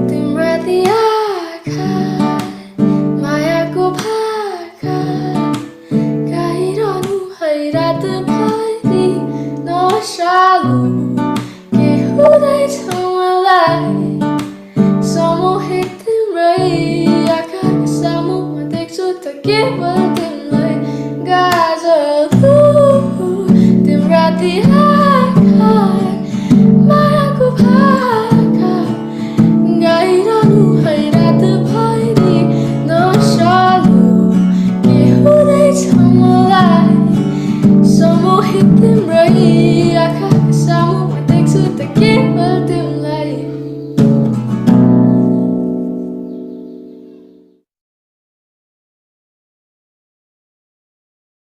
तिम्रा आँखा मायाको भाका गाइरहनु है रातभरि नसालु के हुँदैछ मलाई सम्मोहित तिम्रै आँखाका सामु म देख्छु त केवल तिमीलाई गाजलु तिम्रा आँखा मायाको भाका गाइरहनु है रातभरि नसालु के हुँदैछ मलाई सम्मोहित तिम्रै आँखाका सामु म देख्छु त केवल तिमीलाई